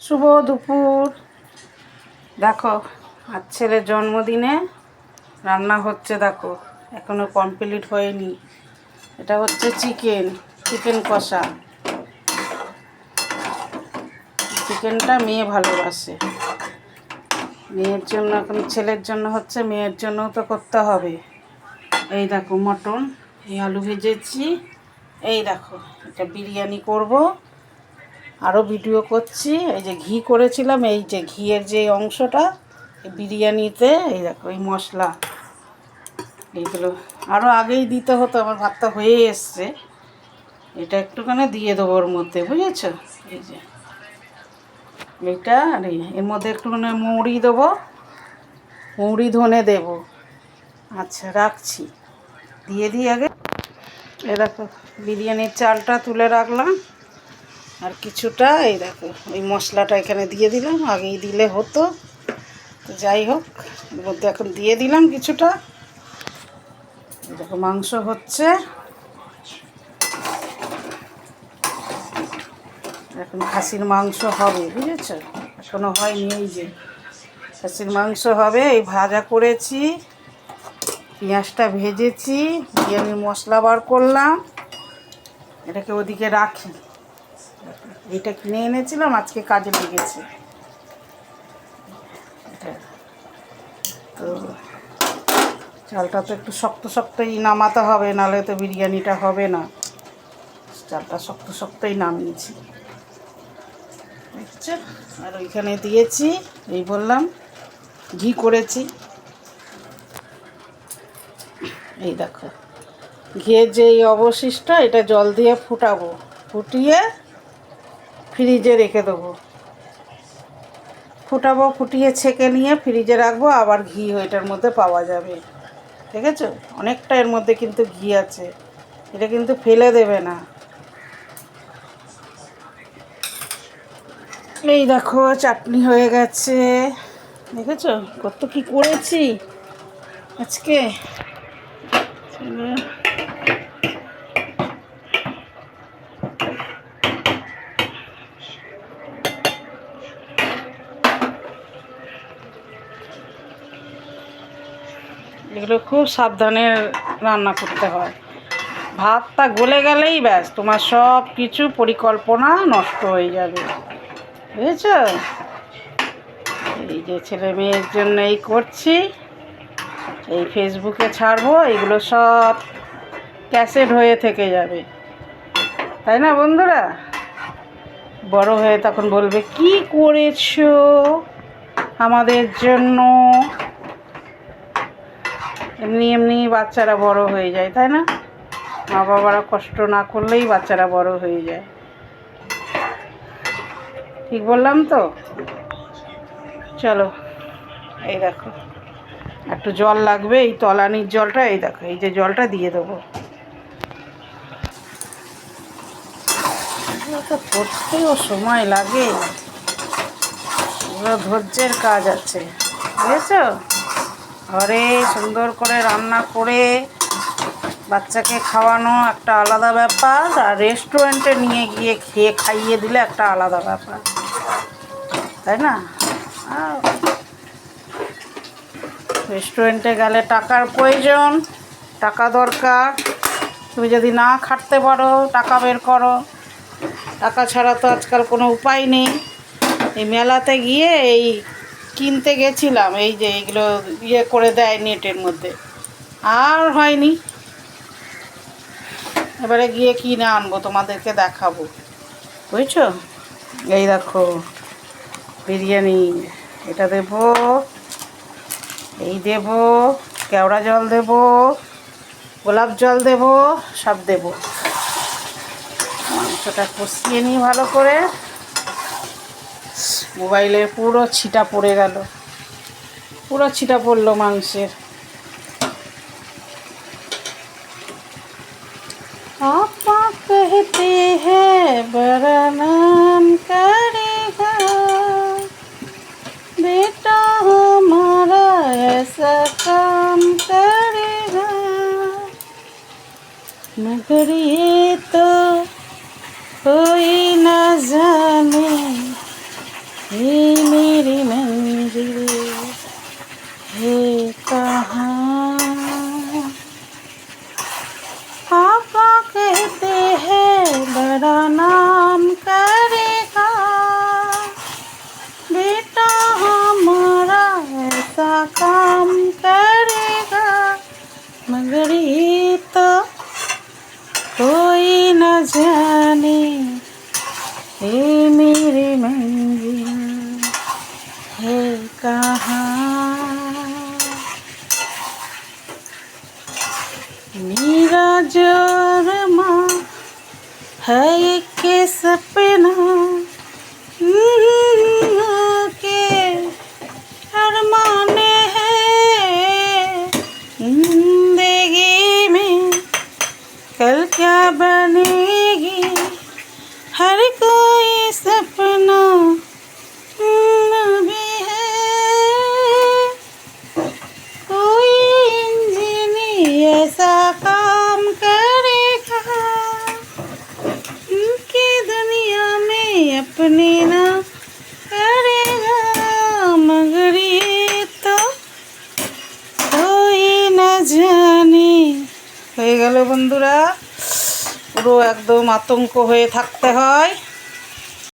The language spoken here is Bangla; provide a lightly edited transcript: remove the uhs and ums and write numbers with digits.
শুভ দুপুর। দেখো আজ ছেলের জন্মদিনে রান্না হচ্ছে, দেখো এখনো কমপ্লিট হয়নি। এটা হচ্ছে চিকেন কষা। চিকেনটা মেয়ে ভালোবাসে, মেয়ের জন্য, এখন ছেলের জন্য হচ্ছে, মেয়ের জন্যও তো করতে হবে। এই দেখো মটন, এই আলু ভেজেছি, এই দেখো এটা বিরিয়ানি করব, আরও ভিডিও করছি। এই যে ঘি করেছিলাম, এই যে ঘিয়ের যে অংশটা এই বিরিয়ানিতে, এই দেখো এই মশলা, এইগুলো আরও আগেই দিতে হতো, আমার ভাতটা হয়ে এসছে। এটা একটুখানি দিয়ে দেবো ওর মধ্যে, বুঝেছ? এই যে এইটা, আর এর মধ্যে একটুখানি মৌরি দেবো, মৌরি ধনে দেবো। আচ্ছা রাখছি, দিয়ে দিই আগে। এ দেখো বিরিয়ানির চালটা তুলে রাখলাম, আর কিছুটা এই দেখো এই মশলাটা এখানে দিয়ে দিলাম, আগেই দিলে হতো, তো যাই হোক এর মধ্যে এখন দিয়ে দিলাম কিছুটা। দেখো মাংস হচ্ছে, এখন খাসির মাংস হবে, বুঝেছ? এখনো হয়নি। এই যে খাসির মাংস হবে, এই ভাজা করেছি, পেঁয়াজটা ভেজেছি, বিরিয়ানির মশলা বার করলাম, এটাকে ওদিকে রাখি। এটা কিনে এনেছিলাম, আজকে কাজে লেগেছে। তো চালটা তো একটু শক্ত শক্তই নামাতে হবে, নাহলে তো বিরিয়ানিটা হবে না। চালটা শক্ত শক্তই নামিয়েছি, বুঝছো? আর ওইখানে দিয়েছি, এই বললাম ঘি করেছি, এই দেখো ঘিয়ের যে এই অবশিষ্ট, এটা জল দিয়ে ফুটাবো, ফুটিয়ে ফ্রিজে রেখে দেবো। ফুটিয়ে ছেঁকে নিয়ে ফ্রিজে রাখবো, আবার ঘি এটার মধ্যে পাওয়া যাবে। ঠিক আছে? অনেকটা এর মধ্যে কিন্তু ঘি আছে, এটা কিন্তু ফেলে দেবে না। এই দেখো চাটনি হয়ে গেছে, দেখেছো কত কি করেছি আজকে। এগুলো খুব সাবধানে রান্না করতে হয়, ভাতটা গলে গেলেই ব্যাস তোমার সব কিছু পরিকল্পনা নষ্ট হয়ে যাবে, বুঝেছ? এই যে ছেলে মেয়ের জন্য এই করছি, এই ফেসবুকে ছাড়বো, এগুলো সব ক্যাসেট হয়ে থেকে যাবে, তাই না বন্ধুরা? বড় হয়ে তখন বলবে কি করেছো আমাদের জন্য। এমনি এমনি বাচ্চারা বড় হয়ে যায়, তাই না? মা বাবারা কষ্ট না করলেই বাচ্চারা বড় হয়ে যায়, ঠিক বললাম তো? চলো এই দেখো একটু জল লাগবে, এই তলানির জলটা, এই দেখো এই যে জলটা দিয়ে দেবো। এগুলো তো করতেও সময় লাগে, এগুলো ধৈর্যের কাজ আছে, বুঝেছ? ঘরে সুন্দর করে রান্না করে বাচ্চাকে খাওয়ানো একটা আলাদা ব্যাপার, আর রেস্টুরেন্টে নিয়ে গিয়ে খাইয়ে দিলে একটা আলাদা ব্যাপার, তাই না? রেস্টুরেন্টে গেলে টাকার প্রয়োজন, টাকা দরকার। তুমি যদি না খাটতে পারো টাকা বের করো, টাকা ছাড়া তো আজকাল কোনো উপায় নেই। এই মেলাতে গিয়ে এই কিনতে গেছিলাম, এই যে এইগুলো ইয়ে করে দেয় নেটের মধ্যে, আর হয়নি। এবারে গিয়ে কিনে আনবো, তোমাদেরকে দেখাবো, বুঝছো? এই দেখো বিরিয়ানি, এটা দেবো, এই দেবো, কেওড়া জল দেবো, গোলাপ জল দেবো, সব দেবো। মাংসটা কষিয়ে নিই ভালো করে। মোবাইলে পুরো ছিটা পড়ে গেল, পুরো ছিটা পড়লো মাংসের। আপা कहते हैं बड़ा नाम करेगा बेटा हमारा ऐसा काम करेगा, मगर ये तो कोई न जाने ये मेरी मंजिल है कहाँ। पापा कहते हैं बड़ा नाम करेगा, बेटा हमारा ऐसा काम करेगा, मगर ये तो कोई न जाने, ये मेरी मंजिल है कहाँ। मेरा जो अरमा है एक सपना के अरमाने हैं, जिंदगी में कल क्या बनेगी, हर कोई सपना भी है, कोई इंजीनियर ऐसा काम करेगा, उनकी दुनिया में अपने ना करेगा, मगर ये तो कोई न জানে। হয়ে গেল বন্ধুরা, পুরো একদম আতঙ্ক হয়ে থাকতে হয়।